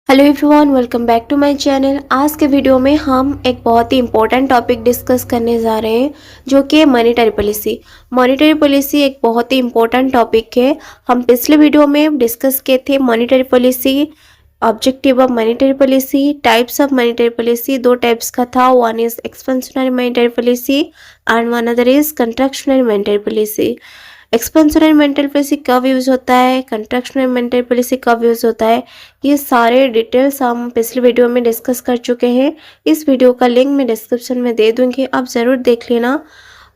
Hello everyone, welcome back to my channel. आज के video में हम एक बहुत ही इंपॉर्टेंट टॉपिक डिस्कस करने जा रहे हैं, जो कि मॉनेटरी पॉलिसी। मॉनेटरी पॉलिसी एक बहुत ही इंपॉर्टेंट टॉपिक है। हम पिछले वीडियो में डिस्कस किए थे monetary policy, objective of monetary policy, types of monetary policy. दो टाइप्स का था, one is expansionary monetary policy and one other is contractionary monetary policy. Expansionary monetary policy कब यूज़ होता है, कंट्रैक्शनरी मॉनेटरी पॉलिसी कब use होता है, ये सारे डिटेल्स हम पिछले वीडियो में डिस्कस कर चुके हैं। इस वीडियो का लिंक मैं डिस्क्रिप्शन में दे दूंगी, आप ज़रूर देख लेना।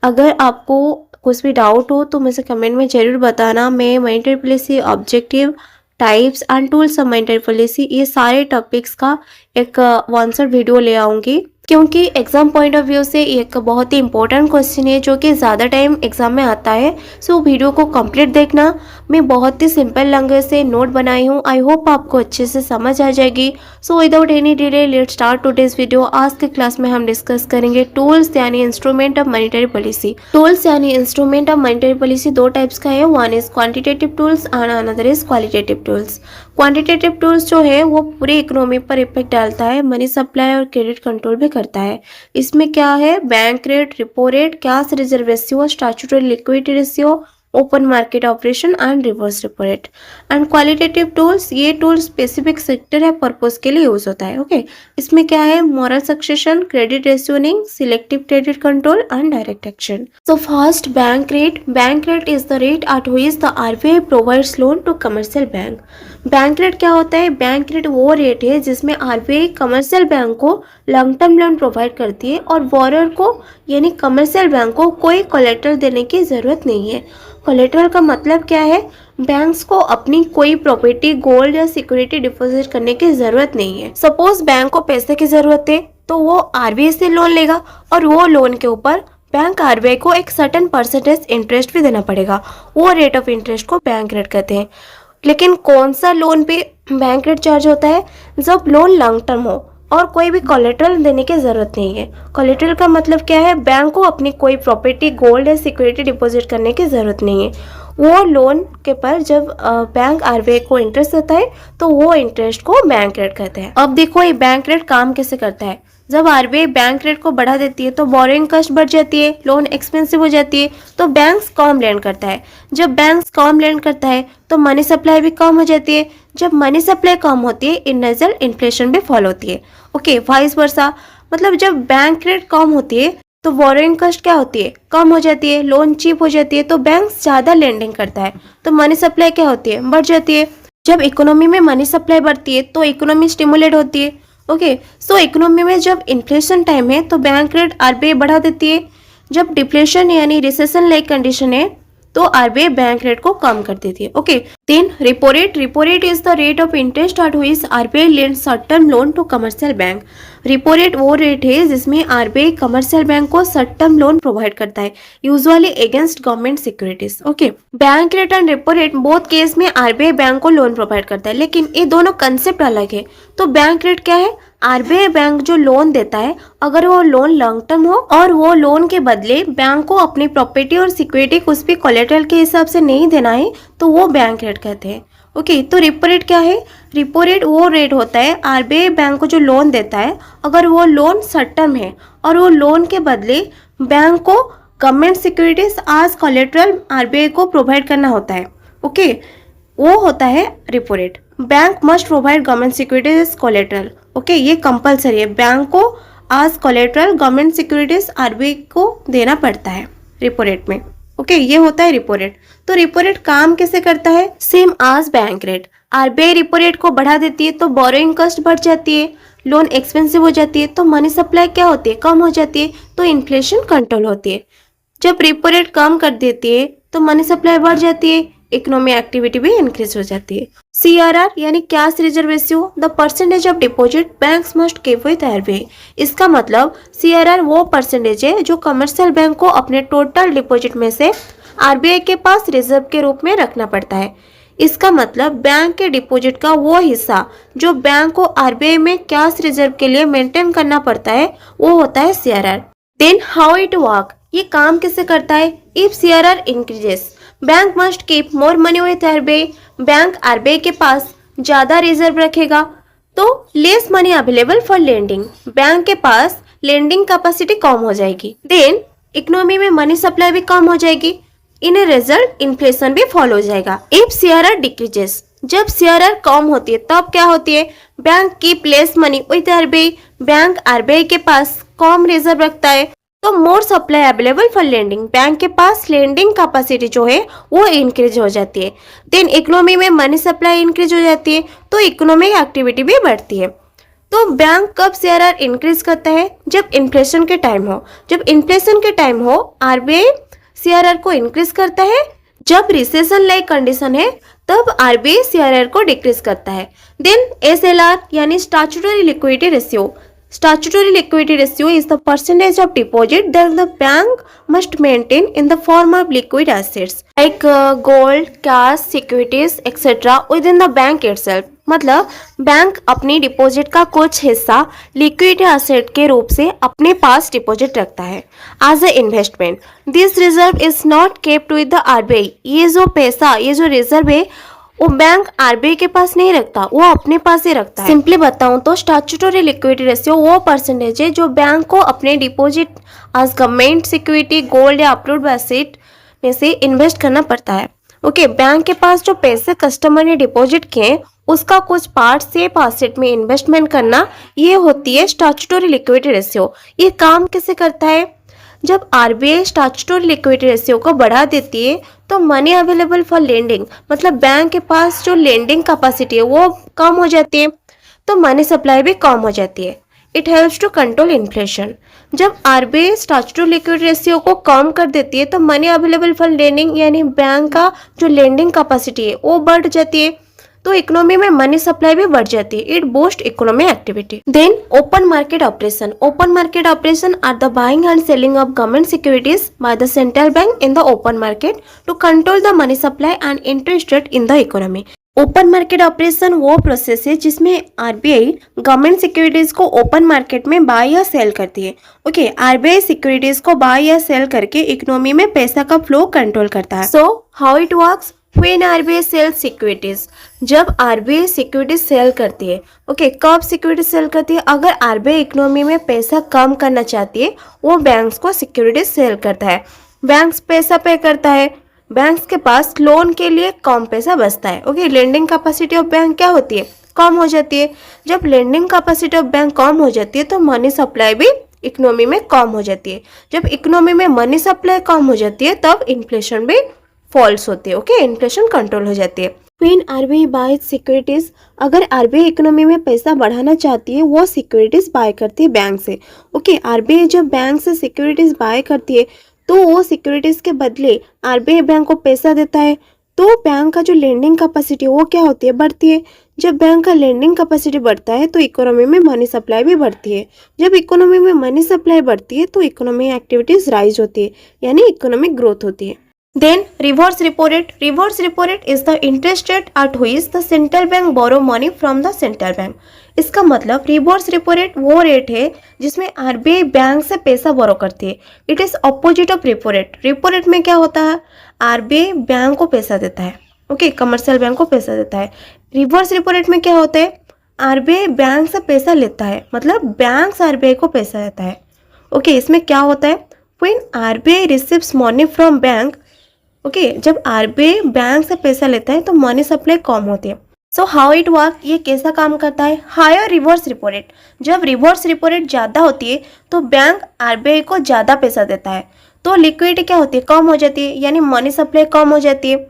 अगर आपको कुछ भी डाउट हो तो मुझे कमेंट में ज़रूर बताना। मैं monetary policy, objective, types and tools of monetary policy, ये सारे टॉपिक्स का एक वन शॉट वीडियो ले आऊँगी, क्योंकि एग्जाम पॉइंट ऑफ व्यू से एक बहुत ही इंपॉर्टेंट क्वेश्चन है जो कि ज़्यादा टाइम एग्जाम में आता है। सो वीडियो को कंप्लीट देखना। मैं बहुत ही सिंपल लैंग्वेज से नोट बनाई हूँ, आई होप आपको अच्छे से समझ आ जाएगी। So without any delay let's start today's video. आज के क्लास में हम डिस्कस करेंगे टूल्स यानी instrument of monetary policy. Tools यानी इंस्ट्रूमेंट ऑफ मॉनेटरी पॉलिसी दो टाइप्स का है, one is quantitative tools and another is qualitative tools. Quantitative tools जो है वो पूरी इकोनॉमी पर इफेक्ट डालता है, मनी सप्लाई और क्रेडिट कंट्रोल भी करता है। इसमें क्या है, bank rate, repo rate, cash reserve ratio, statutory liquidity ratio, open market operation and reverse repo rate. And qualitative tools, ये टूल स्पेसिफिक सेक्टर या पर्पस के लिए यूज होता है। ओके, इसमें क्या है, moral succession, credit rationing, selective credit control and direct action. So first, bank rate. Bank rate is the rate at which the RBI provides loan to commercial bank. Bank rate क्या होता है, bank rate वो rate है जिसमें RBI commercial bank को long term loan provide करती है और बोरर को यानी कमर्शियल बैंक को कोई कोलेटरल देने की जरूरत नहीं है। कोलेटरल का मतलब क्या है, बैंक्स को अपनी कोई प्रॉपर्टी, गोल्ड या सिक्योरिटी डिपॉजिट करने की जरूरत नहीं है। सपोज बैंक को पैसे की जरूरत है तो वो आरबीआई से लोन लेगा और वो लोन के ऊपर बैंक आरबीआई को एक सर्टेन परसेंटेज इंटरेस्ट भी देना पड़ेगा। वो रेट ऑफ इंटरेस्ट को बैंक रेट कहते हैं। लेकिन कौन सा लोन पे बैंक रेट चार्ज होता है, जब लोन लॉन्ग टर्म हो और कोई भी कोलेटरल देने की जरूरत नहीं है। कोलेटरल का मतलब क्या है, बैंक को अपनी कोई प्रॉपर्टी, गोल्ड या सिक्योरिटी डिपॉजिट करने की जरूरत नहीं है। वो लोन के पर जब बैंक आरबीआई को इंटरेस्ट देता है तो वो इंटरेस्ट को बैंक रेट कहते हैं। अब देखो ये बैंक रेट काम कैसे करता है। जब आरबीआई बैंक रेट को बढ़ा देती है तो बोरिंग कॉस्ट बढ़ जाती है, लोन एक्सपेंसिव हो जाती है, तो बैंक्स कम लेंड करता है। जब बैंक्स कम लेंड करता है तो मनी सप्लाई भी कम हो जाती है। जब मनी सप्लाई कम होती है, इन रिजल्ट इन्फ्लेशन भी फॉलो होती है। ओके, वाइस वर्सा, मतलब जब बैंक रेट कम होती है तो बोरिंग कॉस्ट क्या होती है, कम हो जाती है, लोन चीप हो जाती है, तो बैंक ज़्यादा लेंडिंग करता है, तो मनी सप्लाई क्या होती है, बढ़ जाती है। जब इकोनॉमी में मनी सप्लाई बढ़ती है तो इकोनॉमी स्टिमुलेट होती है। ओके, सो इकोनॉमी में जब इन्फ्लेशन टाइम है तो बैंक रेट आरबीआई बढ़ा देती है। जब डिप्लेशन यानी रिसेशन लाइक कंडीशन है तो आरबीआई बैंक रेट को कम कर देती है। Okay, then repo rate. Repo rate is the rate of interest at which RBI lends short term loan to commercial bank. Repo rate वो रेट है जिसमें आरबीआई कमर्शियल बैंक को शॉर्ट टर्म लोन प्रोवाइड करता है, usually against government securities. Okay, bank rate and repo rate both case में RBI bank को loan provide करता है, लेकिन ये दोनों कंसेप्ट अलग है। तो बैंक रेट क्या है, आरबीआई बैंक जो लोन देता है, अगर वो लोन लॉन्ग टर्म हो और वो लोन के बदले बैंक को अपनी प्रॉपर्टी और सिक्योरिटी कुछ भी कोलेटरल के हिसाब से नहीं देना है तो वो बैंक रेट कहते हैं। ओके, तो रिपो रेट क्या है, रिपो रेट वो रेट होता है आरबीआई बैंक को जो लोन देता है, अगर वो लोन शॉर्ट टर्म है और वो लोन के बदले बैंक को गवर्नमेंट सिक्योरिटीज आज कोलेटरल आरबीआई को प्रोवाइड करना होता है। ओके, वो होता है repo rate. Bank must provide government securities collateral. Okay, ये कंपलसरी है, बैंक को आज कोलेटरल गवर्नमेंट सिक्योरिटीज आरबीआई को देना पड़ता है रिपो रेट में। ओके, ये होता है रिपो रेट। तो रिपो रेट काम कैसे करता है, सेम आज bank rate. RBI repo rate को बढ़ा देती है तो बोरोइंग कॉस्ट बढ़ जाती है, लोन एक्सपेंसिव हो जाती है, तो मनी सप्लाई क्या होती है, कम हो जाती है, तो इन्फ्लेशन कंट्रोल होती है। जब रिपो रेट कम कर देती है तो मनी सप्लाई बढ़ जाती है, इकोनॉमी एक्टिविटी भी इंक्रीज हो जाती है। CRR यानी cash reserve ratio, the percentage of deposit banks must keep with RBI. इसका मतलब CRR वो परसेंटेज है जो कमर्शियल बैंक को अपने टोटल डिपॉजिट में से आरबीआई के पास रिजर्व के रूप में रखना पड़ता है। इसका मतलब बैंक के डिपॉजिट का वो हिस्सा जो बैंक को आरबीआई में कैश रिजर्व के लिए मेंटेन करना पड़ता है, वो होता है CRR। Then how it work, ये काम कैसे करता है, if CRR increases bank must keep more money with RBI. Bank RBI के पास ज्यादा रिजर्व रखेगा तो less money available for lending, bank के पास लेंडिंग कैपेसिटी कम हो जाएगी। देन इकोनॉमी में मनी सप्लाई भी कम हो जाएगी। इन ए रिजल्ट इन्फ्लेशन भी फॉलो हो जाएगा। इफ सीआरआर डिक्रीजेस, जब सीआरआर कम होती है तब क्या होती है, bank keep less money with RBI, bank RBI के पास कम रिजर्व रखता है, तो more supply available for lending, bank के पास लेंडिंग कैपेसिटी जो है वो इंक्रीज हो जाती है। देन इकोनॉमी में मनी सप्लाई इंक्रीज हो जाती है तो इकोनॉमिक एक्टिविटी भी बढ़ती है। तो बैंक कब सीआरआर इंक्रीज करता है, जब इन्फ्लेशन के टाइम हो। जब इन्फ्लेशन के टाइम हो आरबीआई सीआरआर को इंक्रीज करता है। जब रिसेशन लाइक कंडीशन है तब आरबीआई सीआरआर को डिक्रीज करता है। देन एसएलआर यानी statutory liquidity ratio, statutory liquidity ratio is the percentage of deposit that the bank must maintain in the form of liquid assets like gold, cash, securities etc. within the bank itself। मतलब bank अपनी deposit का कुछ हिस्सा liquid asset के रूप से अपने पास deposit रखता है as a investment. This reserve is not kept with the RBI. ये जो पैसा, ये जो रिजर्व है वो बैंक आरबीआई के पास नहीं रखता, वो अपने पास ही रखता है। सिंपली बताऊं तो स्टैट्यूटरी लिक्विडिटी रेशियो वो परसेंटेज है जो बैंक को अपने deposit as government security, gold या अप्रूव्ड एसेट में से इन्वेस्ट करना पड़ता है। ओके, बैंक के पास जो पैसे कस्टमर ने डिपॉजिट किए उसका कुछ पार्ट सेफ एसेट में इन्वेस्टमेंट करना, ये होती है स्टैट्यूटरी लिक्विडिटी रेशियो। ये काम कैसे करता है, जब आरबीआई स्टैट्यूटरी लिक्विडिटी रेशियो को बढ़ा देती है तो मनी अवेलेबल फॉर लेंडिंग, मतलब बैंक के पास जो लेंडिंग कैपेसिटी है वो कम हो जाती है तो मनी सप्लाई भी कम हो जाती है। It helps to control inflation. जब आरबीआई स्टैट्यूटरी लिक्विडिटी रेशियो को कम कर देती है तो मनी अवेलेबल फॉर लेंडिंग यानी बैंक का जो लेंडिंग कैपेसिटी है वो बढ़ जाती है तो इकोनॉमी में मनी सप्लाई भी बढ़ जाती है। It boost economic activity. Then open market operation. Open market operation are the buying and selling of government securities by the central bank in the open market to control the money supply and interest rate in the economy. Open market operation वो process है जिसमें RBI government securities को open market में buy या sell करती है। Okay, RBI securities को buy या सेल करके इकोनॉमी में पैसा का फ्लो कंट्रोल करता है। So how it works, When RBI sells securities, जब RBI सिक्योरिटीज सेल करती है। ओके, कब सिक्योरिटीज सेल करती है, अगर RBI इकोनॉमी में पैसा कम करना चाहती है वो बैंक्स को सिक्योरिटीज सेल करता है। बैंक्स पैसा पे करता है, बैंक्स के पास लोन के लिए कम पैसा बचता है। Okay, lending capacity of bank क्या होती है, कम हो जाती है। जब लेंडिंग कैपेसिटी ऑफ बैंक कम हो जाती है तो मनी सप्लाई भी इकोनॉमी में कम हो जाती है। जब इकोनॉमी में मनी सप्लाई कम हो जाती है तब इन्फ्लेशन भी फॉल्स होती है। ओके, इन्फ्लेशन कंट्रोल हो जाती है। व्हेन आरबीआई बाइज सिक्योरिटीज, अगर आरबीआई इकोनॉमी में पैसा बढ़ाना चाहती है वो सिक्योरिटीज बाय करती है बैंक से। ओके, आरबीआई जब बैंक से सिक्योरिटीज बाय करती है तो वो सिक्योरिटीज के बदले आरबीआई बैंक को पैसा देता है तो बैंक का जो लेंडिंग कैपेसिटी वो क्या होती है, बढ़ती है। जब बैंक का लेंडिंग कैपेसिटी बढ़ता है तो इकोनॉमी में मनी सप्लाई भी बढ़ती है। जब इकोनॉमी में मनी सप्लाई बढ़ती है तो इकोनॉमिक एक्टिविटीज राइज होती है यानी इकोनॉमिक ग्रोथ होती है। Then reverse repo rate. Reverse repo rate is the interest rate at which the central bank borrow money from the central bank. इसका मतलब रिवर्स रिपो रेट वो रेट है जिसमें आरबीआई बैंक से पैसा बोरो करती है। It is opposite of repo rate. Repo rate में क्या होता है, आरबीआई बैंक को पैसा देता है। ओके, कमर्शियल बैंक को पैसा देता है। रिवर्स रिपो रेट में क्या होता है, आरबीआई बैंक से पैसा लेता है, मतलब बैंक आरबीआई को पैसा देता है। ओके, इसमें क्या होता है, when RBI receives money from bank, okay, जब आरबीआई बैंक से पैसा लेता है तो मनी सप्लाई कम होती है। सो हाउ इट वर्क, ये कैसा काम करता है, हायर रिवर्स रिपो रेट। जब रिवर्स रिपो रेट ज़्यादा होती है तो बैंक आरबीआई को ज़्यादा पैसा देता है तो लिक्विडिटी क्या होती है, कम हो जाती है यानी मनी सप्लाई कम हो जाती है।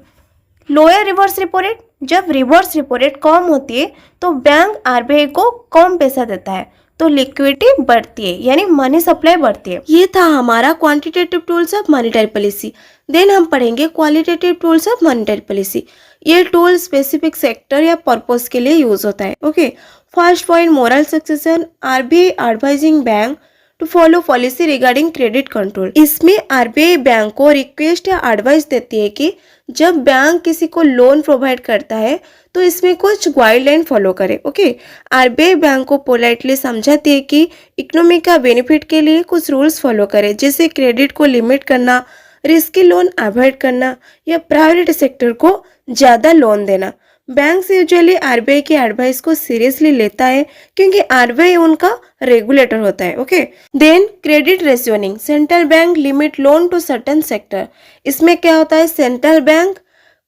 लोअर रिवर्स रिपो रेट, जब रिवर्स रिपो रेट कम होती है तो बैंक आरबीआई को कम पैसा देता है तो लिक्विडिटी बढ़ती है यानी मनी सप्लाई बढ़ती है। ये था हमारा quantitative tools of monetary policy. Then हम पढ़ेंगे qualitative tools of monetary policy. ये टूल स्पेसिफिक सेक्टर या पर्पस के लिए यूज होता है। Okay, first point, moral succession. RBI advising bank to follow policy regarding credit control. इसमें आरबीआई बैंक को रिक्वेस्ट या एडवाइस देती है कि जब बैंक किसी को लोन प्रोवाइड करता है तो इसमें कुछ गाइडलाइन फॉलो करे। ओके, आरबीआई बैंक को पोलाइटली समझाती है कि इकोनॉमी का बेनिफिट के लिए कुछ रूल्स फॉलो करे, जैसे क्रेडिट को लिमिट करना, रिस्की लोन अवॉइड करना या प्राइवेट सेक्टर को ज़्यादा लोन देना। बैंक्स यूजुअली आरबीआई की एडवाइस को सीरियसली लेता है क्योंकि आरबीआई उनका रेगुलेटर होता है। Okay, then credit rationing, central bank limit loan to certain sector. इसमें क्या होता है, सेंट्रल बैंक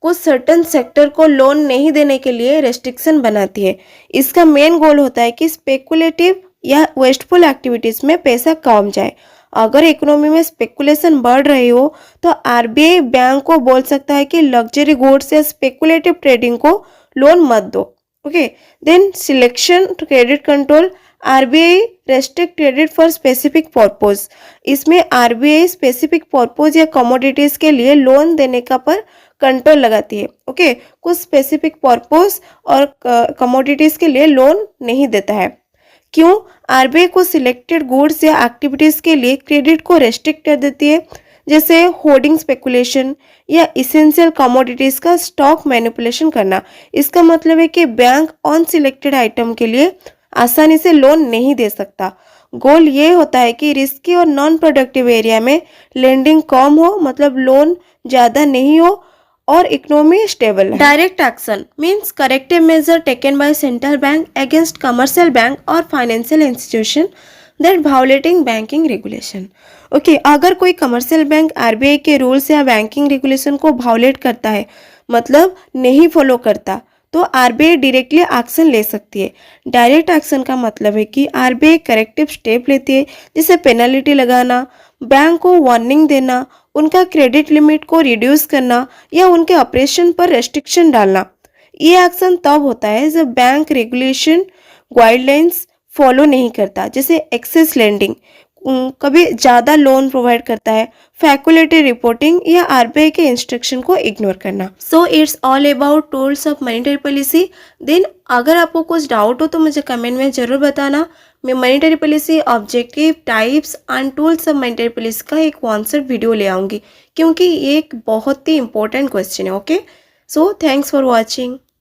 को सर्टेन सेक्टर को लोन नहीं देने के लिए रेस्ट्रिक्शन बनाती है। इसका मेन गोल होता है कि स्पेकुलेटिव या वेस्टफुल एक्टिविटीज में पैसा कम जाए। अगर इकोनॉमी में स्पेकुलेशन बढ़ रही हो तो आरबीआई बैंक को बोल सकता है कि लग्जरी गुड्स या स्पेकुलेटिव ट्रेडिंग को लोन मत दो। Okay, then selection credit control, RBI restrict credit for specific purpose. इसमें आरबीआई स्पेसिफिक पर्पज या कमोडिटीज के लिए लोन देने का पर कंट्रोल लगाती है। ओके, कुछ स्पेसिफिक पर्पज और कमोडिटीज के लिए लोन नहीं देता है। क्यों? आरबीआई को सिलेक्टेड गुड्स या एक्टिविटीज के लिए क्रेडिट को रेस्ट्रिक्ट कर देती है, जैसे होर्डिंग स्पेकुलेशन या इसेंशियल कमोडिटीज का स्टॉक मैनिपुलेशन करना। इसका मतलब है कि बैंक ऑन सिलेक्टेड आइटम के लिए आसानी से लोन नहीं दे सकता। गोल ये होता है कि रिस्की और नॉन प्रोडक्टिव एरिया में लेंडिंग कम हो, मतलब लोन ज़्यादा नहीं हो और इकोनॉमी स्टेबल है। Direct action means corrective measure taken by central bank against commercial bank और financial institution that violating banking regulation. Okay, अगर कोई कमर्शियल बैंक आरबीआई के रूल्स या बैंकिंग रेगुलेशन को वायोलेट करता है, मतलब नहीं फॉलो करता, तो आरबीआई डायरेक्टली एक्शन ले सकती है। डायरेक्ट एक्शन का मतलब है कि आरबीआई करेक्टिव स्टेप लेती है, जैसे पेनल्टी लगाना, बैंक को वार्निंग देना, उनका क्रेडिट लिमिट को रिड्यूस करना या उनके ऑपरेशन पर रेस्ट्रिक्शन डालना। ये एक्शन तब होता है जब बैंक रेगुलेशन गाइडलाइंस फॉलो नहीं करता, जैसे एक्सेस लेंडिंग, कभी ज़्यादा लोन प्रोवाइड करता है, फैकुलेटरी रिपोर्टिंग या आरबीआई के इंस्ट्रक्शन को इग्नोर करना। So it's all about tools of monetary policy. Then अगर आपको कुछ डाउट हो तो मुझे कमेंट में ज़रूर बताना। मैं monetary policy objective, types and tools of monetary policy का एक कॉन्सेप्ट वीडियो ले आऊँगी, क्योंकि ये एक बहुत ही इंपॉर्टेंट क्वेश्चन है। Okay, so thanks for watching.